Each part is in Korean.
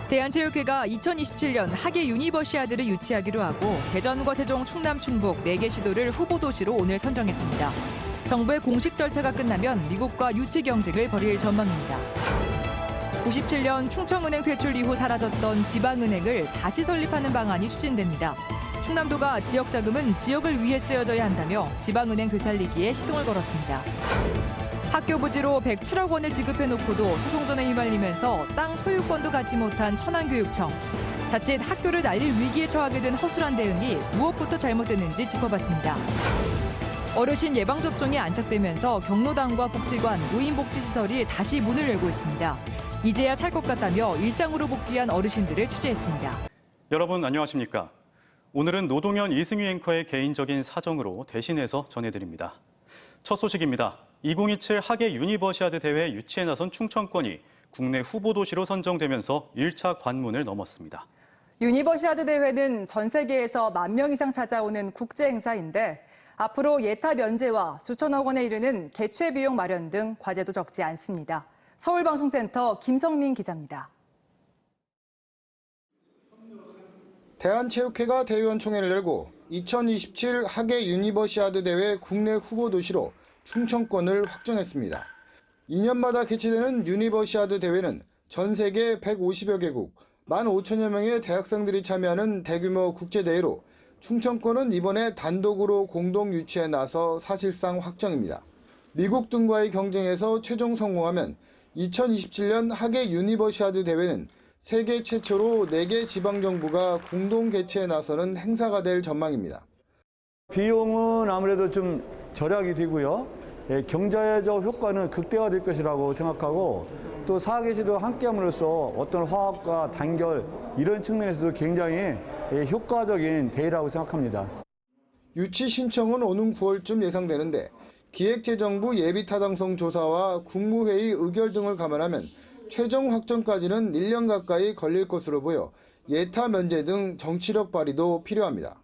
대한체육회가 2027년 하계 유니버시아드를 유치하기로 하고 대전과 세종, 충남, 충북 4개 시도를 후보 도시로 오늘 선정했습니다. 정부의 공식 절차가 끝나면 미국과 유치 경쟁을 벌일 전망입니다. 97년 충청은행 퇴출 이후 사라졌던 지방은행을 다시 설립하는 방안이 추진됩니다. 충남도가 지역 자금은 지역을 위해 쓰여져야 한다며 지방은행 되살리기에 시동을 걸었습니다. 학교 부지로 107억 원을 지급해놓고도 소송전에 휘말리면서 땅 소유권도 갖지 못한 천안교육청. 자칫 학교를 날릴 위기에 처하게 된 허술한 대응이 무엇부터 잘못됐는지 짚어봤습니다. 어르신 예방접종이 안착되면서 경로당과 복지관, 노인복지시설이 다시 문을 열고 있습니다. 이제야 살 것 같다며 일상으로 복귀한 어르신들을 취재했습니다. 여러분 안녕하십니까? 오늘은 노동현 이승휘 앵커의 개인적인 사정으로 대신해서 전해드립니다. 첫 소식입니다. 2027 하계 유니버시아드 대회 유치에 나선 충청권이 국내 후보 도시로 선정되면서 1차 관문을 넘었습니다. 유니버시아드 대회는 전 세계에서 10,000명 이상 찾아오는 국제 행사인데 앞으로 예타 면제와 수천억 원에 이르는 개최 비용 마련 등 과제도 적지 않습니다. 서울방송센터 김성민 기자입니다. 대한체육회가 대의원총회를 열고 2027 하계 유니버시아드 대회 국내 후보 도시로 충청권을 확정했습니다. 2년마다 개최되는 유니버시아드 대회는 전 세계 150여 개국, 15,000여 명의 대학생들이 참여하는 대규모 국제대회로 충청권은 이번에 단독으로 공동 유치에 나서 사실상 확정입니다. 미국 등과의 경쟁에서 최종 성공하면 2027년 하계 유니버시아드 대회는 세계 최초로 4개 지방정부가 공동 개최에 나서는 행사가 될 전망입니다. 비용은 아무래도 좀 절약이 되고요. 경제적 효과는 극대화될 것이라고 생각하고 또 4개 시도 함께함으로써 어떤 화합과 단결 이런 측면에서도 굉장히 효과적인 대회라고 생각합니다. 유치 신청은 오는 9월쯤 예상되는데 기획재정부 예비타당성 조사와 국무회의 의결 등을 감안하면 최종 확정까지는 1년 가까이 걸릴 것으로 보여 예타 면제 등 정치력 발휘도 필요합니다.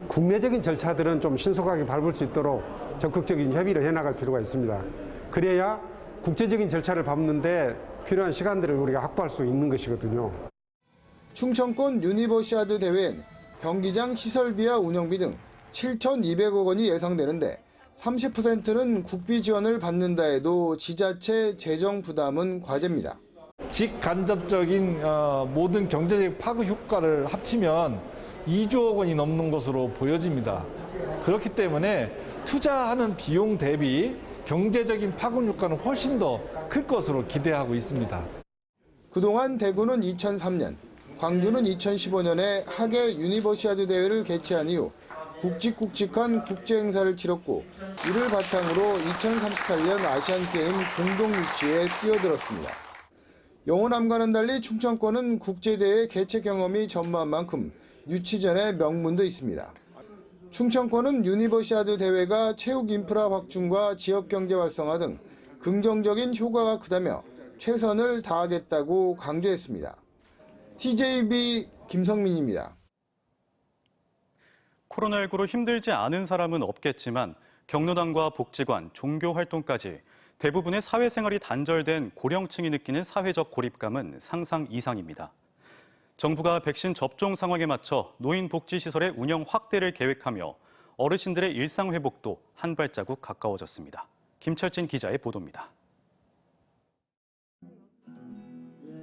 국내적인 절차들은 좀 신속하게 밟을 수 있도록 적극적인 협의를 해나갈 필요가 있습니다. 그래야 국제적인 절차를 밟는데 필요한 시간들을 우리가 확보할 수 있는 것이거든요. 충청권 유니버시아드 대회엔 경기장 시설비와 운영비 등 7,200억 원이 예상되는데 30%는 국비 지원을 받는다 해도 지자체 재정 부담은 과제입니다. 직간접적인 모든 경제적 파급 효과를 합치면 2조억 원이 넘는 것으로 보여집니다. 그렇기 때문에 투자하는 비용 대비 경제적인 파급 효과는 훨씬 더 클 것으로 기대하고 있습니다. 그동안 대구는 2003년, 광주는 2015년에 하계 유니버시아드 대회를 개최한 이후 굵직굵직한 국제 행사를 치렀고 이를 바탕으로 2038년 아시안게임 공동 유치에 뛰어들었습니다. 영호남과는 달리 충청권은 국제대회 개최 경험이 전무한 만큼 유치 전에 명분도 있습니다. 충청권은 유니버시아드 대회가 체육 인프라 확충과 지역경제 활성화 등 긍정적인 효과가 크다며 최선을 다하겠다고 강조했습니다. TJB 김성민입니다. 코로나19로 힘들지 않은 사람은 없겠지만 경로당과 복지관, 종교 활동까지 대부분의 사회생활이 단절된 고령층이 느끼는 사회적 고립감은 상상 이상입니다. 정부가 백신 접종 상황에 맞춰 노인복지시설의 운영 확대를 계획하며 어르신들의 일상 회복도 한 발자국 가까워졌습니다. 김철진 기자의 보도입니다.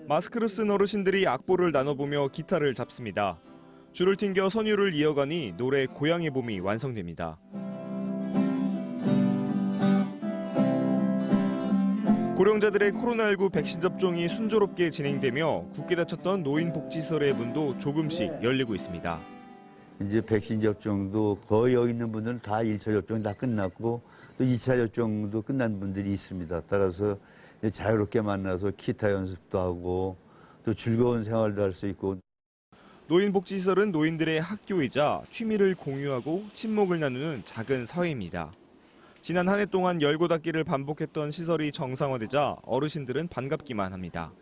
마스크를 쓴 어르신들이 악보를 나눠보며 기타를 잡습니다. 줄을 튕겨 선율을 이어가니 노래 고향의 봄이 완성됩니다. 고령자들의 코로나19 백신 접종이 순조롭게 진행되며 굳게 닫혔던 노인복지시설의 문도 조금씩 열리고 있습니다. 이제 백신 접종도 거의 여기 있는 분들은 다 1차 접종이 다 끝났고 또 2차 접종도 끝난 분들이 있습니다. 따라서 자유롭게 만나서 기타 연습도 하고 또 즐거운 생활도 할 수 있고. 노인복지시설은 노인들의 학교이자 취미를 공유하고 친목을 나누는 작은 사회입니다. 지난 한 해 동안 열고 닫기를 반복했던 시설이 정상화되자 어르신들은 반갑기만 합니다.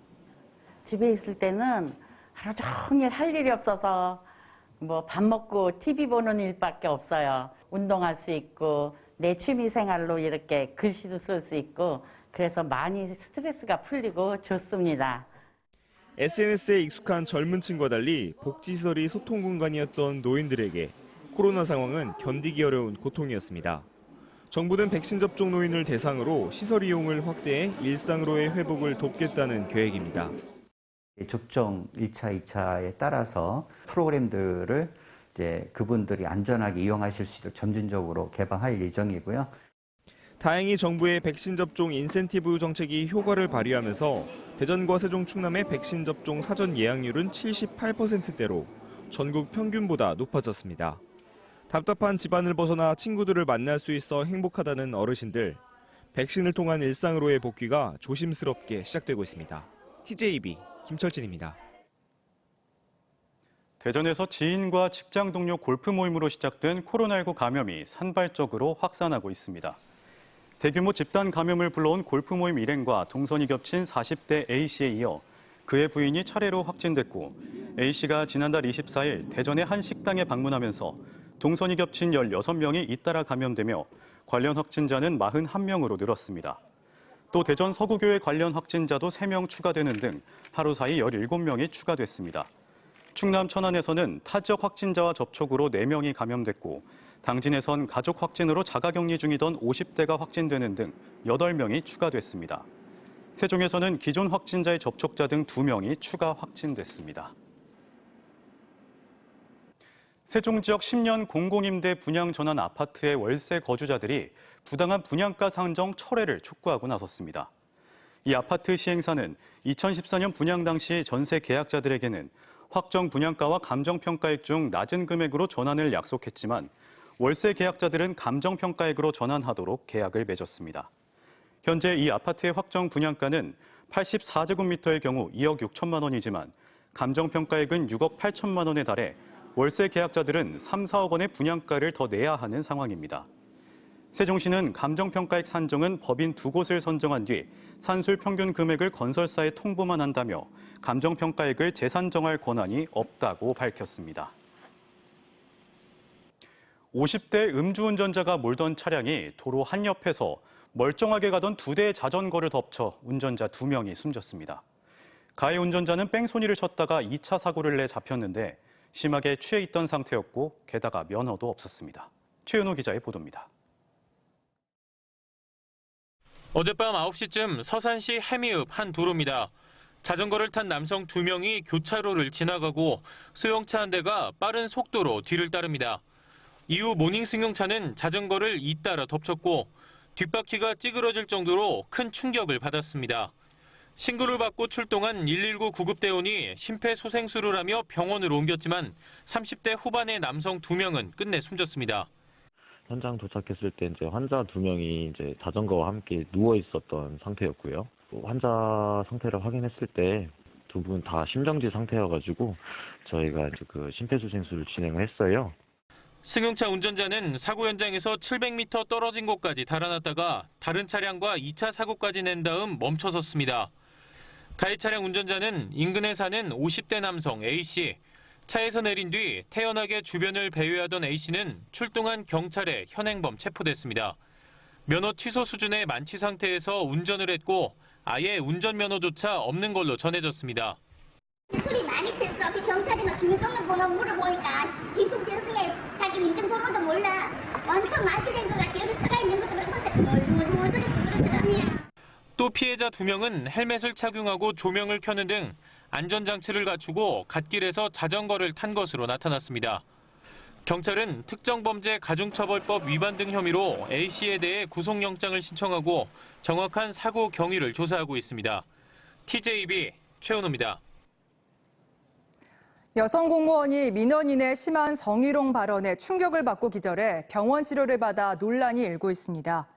집에 있을 때는 하루 종일 할 일이 없어서 밥 먹고 TV 보는 일밖에 없어요. 운동할 수 있고 내 취미 생활로 이렇게 글씨도 쓸 수 있고 그래서 많이 스트레스가 풀리고 좋습니다. SNS에 익숙한 젊은 층과 달리 복지시설이 소통 공간이었던 노인들에게 코로나 상황은 견디기 어려운 고통이었습니다. 정부는 백신 접종 노인을 대상으로 시설 이용을 확대해 일상으로의 회복을 돕겠다는 계획입니다. 접종 1차, 2차에 따라서 프로그램들을 이제 그분들이 안전하게 이용하실 수 있도록 점진적으로 개방할 예정이고요. 다행히 정부의 백신 접종 인센티브 정책이 효과를 발휘하면서 대전과 세종, 충남의 백신 접종 사전 예약률은 78%대로 전국 평균보다 높아졌습니다. 답답한 집안을 벗어나 친구들을 만날 수 있어 행복하다는 어르신들. 백신을 통한 일상으로의 복귀가 조심스럽게 시작되고 있습니다. TJB 김철진입니다. 대전에서 지인과 직장 동료 골프 모임으로 시작된 코로나19 감염이 산발적으로 확산하고 있습니다. 대규모 집단 감염을 불러온 골프 모임 일행과 동선이 겹친 40대 A씨에 이어 그의 부인이 차례로 확진됐고 A씨가 지난달 24일 대전의 한 식당에 방문하면서 동선이 겹친 16명이 잇따라 감염되며 관련 확진자는 41명으로 늘었습니다. 또 대전 서구교회 관련 확진자도 3명 추가되는 등 하루 사이 17명이 추가됐습니다. 충남 천안에서는 타 지역 확진자와 접촉으로 4명이 감염됐고 당진에선 가족 확진으로 자가격리 중이던 50대가 확진되는 등 8명이 추가됐습니다. 세종에서는 기존 확진자의 접촉자 등 2명이 추가 확진됐습니다. 세종 지역 10년 공공임대 분양 전환 아파트의 월세 거주자들이 부당한 분양가 산정 철회를 촉구하고 나섰습니다. 이 아파트 시행사는 2014년 분양 당시 전세 계약자들에게는 확정 분양가와 감정평가액 중 낮은 금액으로 전환을 약속했지만 월세 계약자들은 감정평가액으로 전환하도록 계약을 맺었습니다. 현재 이 아파트의 확정 분양가는 84제곱미터의 경우 2억 6천만 원이지만 감정평가액은 6억 8천만 원에 달해 월세 계약자들은 3, 4억 원의 분양가를 더 내야 하는 상황입니다. 세종시는 감정평가액 산정은 법인 2곳을 선정한 뒤 산술 평균 금액을 건설사에 통보만 한다며 감정평가액을 재산정할 권한이 없다고 밝혔습니다. 50대 음주운전자가 몰던 차량이 도로 한옆에서 멀쩡하게 가던 2대의 자전거를 덮쳐 운전자 2명이 숨졌습니다. 가해 운전자는 뺑소니를 쳤다가 2차 사고를 내 잡혔는데 심하게 취해 있던 상태였고 게다가 면허도 없었습니다. 최은호 기자의 보도입니다. 어젯밤 9시쯤 서산시 해미읍 한 도로입니다. 자전거를 탄 남성 2명이 교차로를 지나가고 소형차 한 대가 빠른 속도로 뒤를 따릅니다. 이후 모닝 승용차는 자전거를 잇따라 덮쳤고 뒷바퀴가 찌그러질 정도로 큰 충격을 받았습니다. 신고를 받고 출동한 119 구급대원이 심폐소생술을 하며 병원으로 옮겼지만 30대 후반의 남성 2명은 끝내 숨졌습니다. 현장 도착했을 때 이제 환자 2명이 이제 자전거와 함께 누워 있었던 상태였고요. 환자 상태를 확인했을 때 2분 다 심정지 상태여가지고 저희가 이제 그 심폐소생술을 진행을 했어요. 승용차 운전자는 사고 현장에서 700m 떨어진 곳까지 달아났다가 다른 차량과 2차 사고까지 낸 다음 멈춰섰습니다. 가해 차량 운전자는 인근에 사는 50대 남성 A씨. 차에서 내린 뒤 태연하게 주변을 배회하던 A씨는 출동한 경찰에 현행범 체포됐습니다. 면허 취소 수준의 만취 상태에서 운전을 했고 아예 운전면허조차 없는 걸로 전해졌습니다. 술이 많이 쳤어. 그 경찰이 막 주민등록번호 물어보니까 지수증에 자기 민증번호도 몰라. 엄청 만취된 것 같아. 여기 서가 있는 것도 그렇고 중얼중얼거리고 그러더라고요. 또 피해자 2명은 헬멧을 착용하고 조명을 켜는 등 안전장치를 갖추고 갓길에서 자전거를 탄 것으로 나타났습니다. 경찰은 특정범죄 가중처벌법 위반 등 혐의로 A씨에 대해 구속영장을 신청하고 정확한 사고 경위를 조사하고 있습니다. TJB 최은호입니다. 여성 공무원이 민원인의 심한 성희롱 발언에 충격을 받고 기절해 병원 치료를 받아 논란이 일고 있습니다.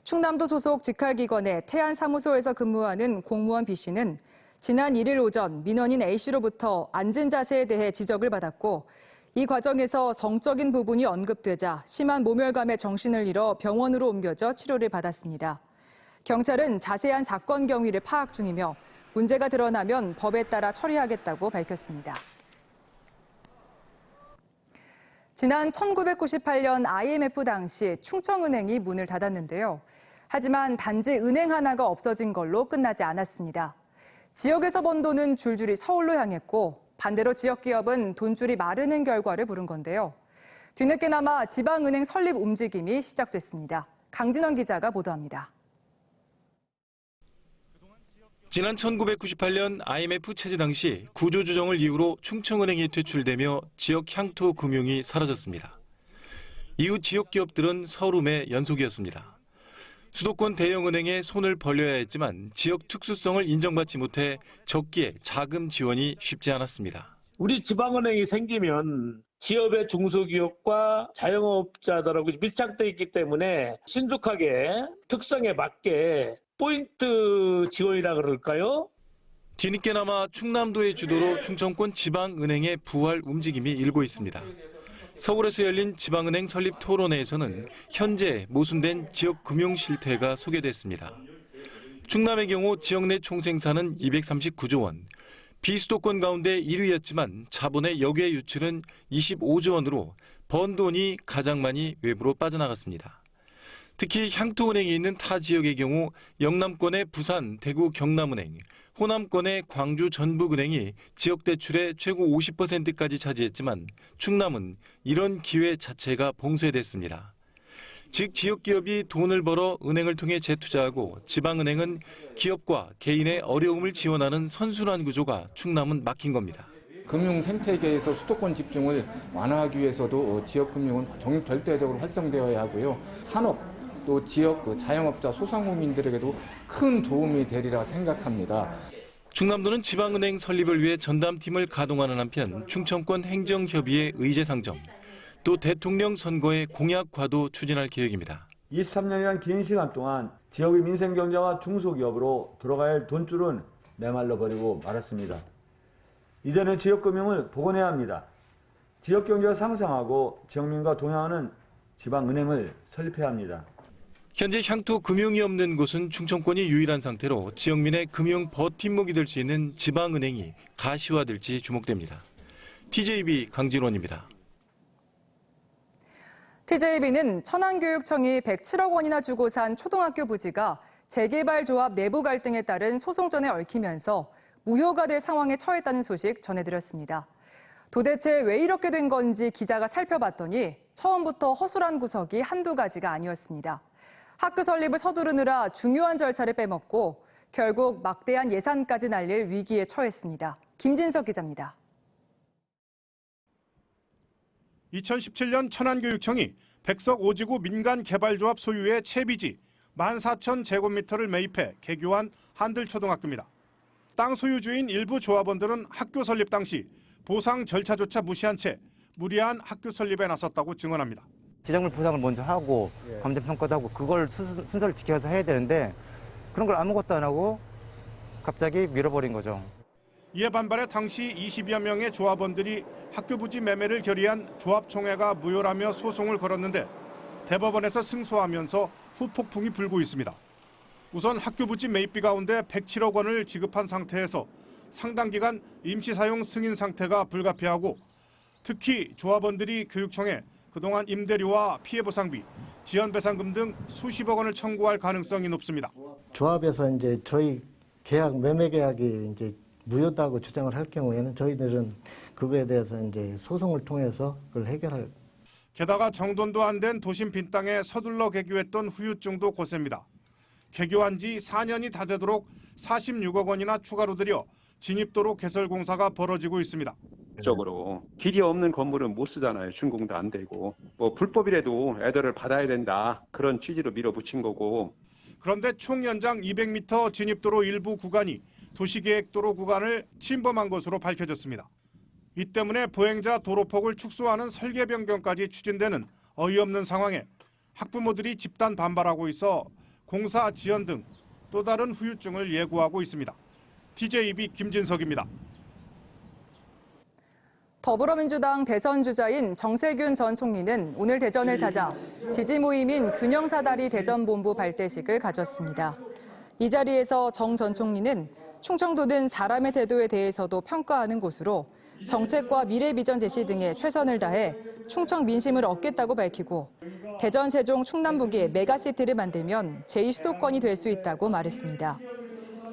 충남도 소속 직할기관의 태안사무소에서 근무하는 공무원 B씨는 지난 1일 오전 민원인 A씨로부터 앉은 자세에 대해 지적을 받았고 이 과정에서 성적인 부분이 언급되자 심한 모멸감에 정신을 잃어 병원으로 옮겨져 치료를 받았습니다. 경찰은 자세한 사건 경위를 파악 중이며 문제가 드러나면 법에 따라 처리하겠다고 밝혔습니다. 지난 1998년 IMF 당시 충청은행이 문을 닫았는데요. 하지만 단지 은행 하나가 없어진 걸로 끝나지 않았습니다. 지역에서 번 돈은 줄줄이 서울로 향했고 반대로 지역 기업은 돈줄이 마르는 결과를 부른 건데요. 뒤늦게나마 지방은행 설립 움직임이 시작됐습니다. 강진원 기자가 보도합니다. 지난 1998년 IMF 체제 당시 구조조정을 이유로 충청은행이 퇴출되며 지역 향토 금융이 사라졌습니다. 이후 지역 기업들은 서름의 연속이었습니다. 수도권 대형은행에 손을 벌려야 했지만 지역 특수성을 인정받지 못해 적기에 자금 지원이 쉽지 않았습니다. 우리 지방은행이 생기면 기업의 중소기업과 자영업자들하고 밀착되어 있기 때문에 신속하게 특성에 맞게 포인트 지원이라 그럴까요? 뒤늦게나마 충남도의 주도로 충청권 지방은행의 부활 움직임이 일고 있습니다. 서울에서 열린 지방은행 설립 토론회에서는 현재 모순된 지역 금융 실태가 소개됐습니다. 충남의 경우 지역 내 총생산은 239조 원, 비수도권 가운데 1위였지만 자본의 역외 유출은 25조 원으로 번 돈이 가장 많이 외부로 빠져나갔습니다. 특히 향토은행이 있는 타 지역의 경우 영남권의 부산, 대구, 경남은행, 호남권의 광주, 전북은행이 지역 대출의 최고 50%까지 차지했지만 충남은 이런 기회 자체가 봉쇄됐습니다. 즉 지역 기업이 돈을 벌어 은행을 통해 재투자하고 지방은행은 기업과 개인의 어려움을 지원하는 선순환 구조가 충남은 막힌 겁니다. 금융 생태계에서 수도권 집중을 완화하기 위해서도 지역 금융은 절대적으로 활성되어야 하고요. 산업 또 지역 자영업자 소상공인들에게도 큰 도움이 되리라 생각합니다. 충남도는 지방은행 설립을 위해 전담팀을 가동하는 한편 충청권 행정협의회 의제 상정, 또 대통령 선거의 공약과도 추진할 계획입니다. 23년이란 긴 시간 동안 지역의 민생경제와 중소기업으로 돌아가야 할 돈줄은 메말라 버리고 말았습니다. 이제는 지역금융을 복원해야 합니다. 지역경제가 상승하고 지역민과 동행하는 지방은행을 설립해야 합니다. 현재 향토 금융이 없는 곳은 충청권이 유일한 상태로 지역민의 금융 버팀목이 될 수 있는 지방은행이 가시화될지 주목됩니다. TJB 강진원입니다. TJB는 천안교육청이 107억 원이나 주고 산 초등학교 부지가 재개발 조합 내부 갈등에 따른 소송전에 얽히면서 무효가 될 상황에 처했다는 소식 전해드렸습니다. 도대체 왜 이렇게 된 건지 기자가 살펴봤더니 처음부터 허술한 구석이 한두 가지가 아니었습니다. 학교 설립을 서두르느라 중요한 절차를 빼먹고 결국 막대한 예산까지 날릴 위기에 처했습니다. 김진석 기자입니다. 2017년 천안교육청이 백석 오지구 민간개발조합 소유의 채비지 14,000제곱미터를 매입해 개교한 한들초등학교입니다. 땅 소유주인 일부 조합원들은 학교 설립 당시 보상 절차조차 무시한 채 무리한 학교 설립에 나섰다고 증언합니다. 지정물 보상을 먼저 하고 감정평가도 하고 그걸 순서를 지켜서 해야 되는데 그런 걸 아무것도 안 하고 갑자기 밀어버린 거죠. 이에 반발해 당시 20여 명의 조합원들이 학교 부지 매매를 결의한 조합총회가 무효라며 소송을 걸었는데 대법원에서 승소하면서 후폭풍이 불고 있습니다. 우선 학교 부지 매입비 가운데 107억 원을 지급한 상태에서 상당 기간 임시 사용 승인 상태가 불가피하고 특히 조합원들이 교육청에 그동안 임대료와 피해보상비, 지연배상금 등 수십억 원을 청구할 가능성이 높습니다. 조합에서 이제 저희 매매 계약이 이제 무효다고 주장을 할 경우에는 저희들은 그거에 대해서 이제 소송을 통해서 그걸 해결할. 게다가 정돈도 안 된 도심 빈 땅에 서둘러 개교했던 후유증도 고셉니다. 개교한 지 4년이 다 되도록 46억 원이나 추가로 들여 진입도로 개설 공사가 벌어지고 있습니다. 적으로 길이 없는 건물은 못 쓰잖아요. 준공도 안 되고 뭐 불법이라도 애들을 받아야 된다 그런 취지로 밀어붙인 거고. 그런데 총 연장 200m 진입도로 일부 구간이 도시계획도로 구간을 침범한 것으로 밝혀졌습니다. 이 때문에 보행자 도로폭을 축소하는 설계 변경까지 추진되는 어이없는 상황에 학부모들이 집단 반발하고 있어 공사 지연 등 또 다른 후유증을 예고하고 있습니다. TJB 김진석입니다. 더불어민주당 대선 주자인 정세균 전 총리는 오늘 대전을 찾아 지지 모임인 균형사다리 대전본부 발대식을 가졌습니다. 이 자리에서 정 전 총리는 충청도는 사람의 태도에 대해서도 평가하는 곳으로 정책과 미래 비전 제시 등에 최선을 다해 충청 민심을 얻겠다고 밝히고 대전, 세종, 충남북이 메가시티를 만들면 제2수도권이 될 수 있다고 말했습니다.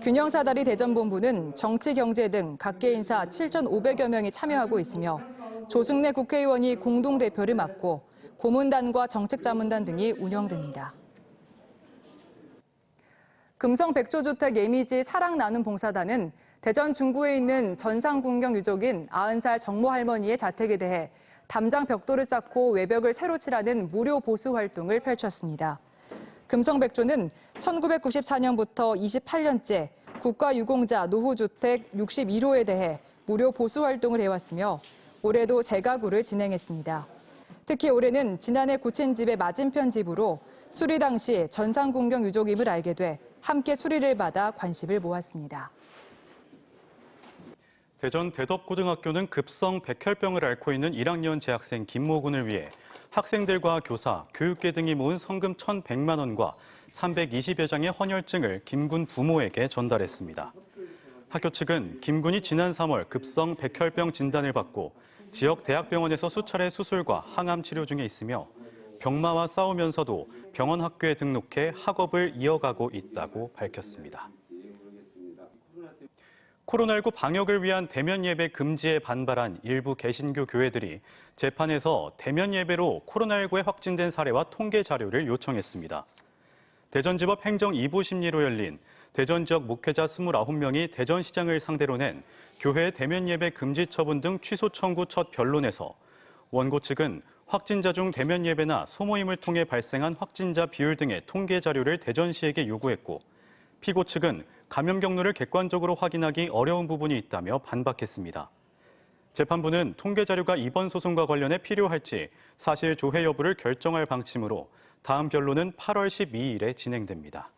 균형사다리 대전본부는 정치, 경제 등 각계 인사 7,500여 명이 참여하고 있으며 조승래 국회의원이 공동대표를 맡고 고문단과 정책자문단 등이 운영됩니다. 금성 백조주택 예미지 사랑나눔봉사단은 대전 중구에 있는 전상군경 유족인 90살 정모 할머니의 자택에 대해 담장 벽돌을 쌓고 외벽을 새로 칠하는 무료 보수 활동을 펼쳤습니다. 금성 백조는 1994년부터 28년째 국가유공자 노후주택 61호에 대해 무료 보수 활동을 해왔으며 올해도 재가구를 진행했습니다. 특히 올해는 지난해 고친 집의 맞은편 집으로 수리 당시 전상군경 유족임을 알게 돼 함께 수리를 받아 관심을 모았습니다. 대전 대덕고등학교는 급성 백혈병을 앓고 있는 1학년 재학생 김모군을 위해 학생들과 교사, 교육계 등이 모은 성금 1,100만 원과 320여 장의 헌혈증을 김군 부모에게 전달했습니다. 학교 측은 김군이 지난 3월 급성 백혈병 진단을 받고 지역 대학병원에서 수차례 수술과 항암 치료 중에 있으며 병마와 싸우면서도 병원 학교에 등록해 학업을 이어가고 있다고 밝혔습니다. 코로나19 방역을 위한 대면 예배 금지에 반발한 일부 개신교 교회들이 재판에서 대면 예배로 코로나19에 확진된 사례와 통계 자료를 요청했습니다. 대전지법 행정 2부 심리로 열린 대전 지역 목회자 29명이 대전시장을 상대로 낸 교회 대면 예배 금지 처분 등 취소 청구 첫 변론에서 원고 측은 확진자 중 대면 예배나 소모임을 통해 발생한 확진자 비율 등의 통계 자료를 대전시에게 요구했고 피고 측은 감염 경로를 객관적으로 확인하기 어려운 부분이 있다며 반박했습니다. 재판부는 통계 자료가 이번 소송과 관련해 필요할지 사실 조회 여부를 결정할 방침으로 다음 변론은 8월 12일에 진행됩니다.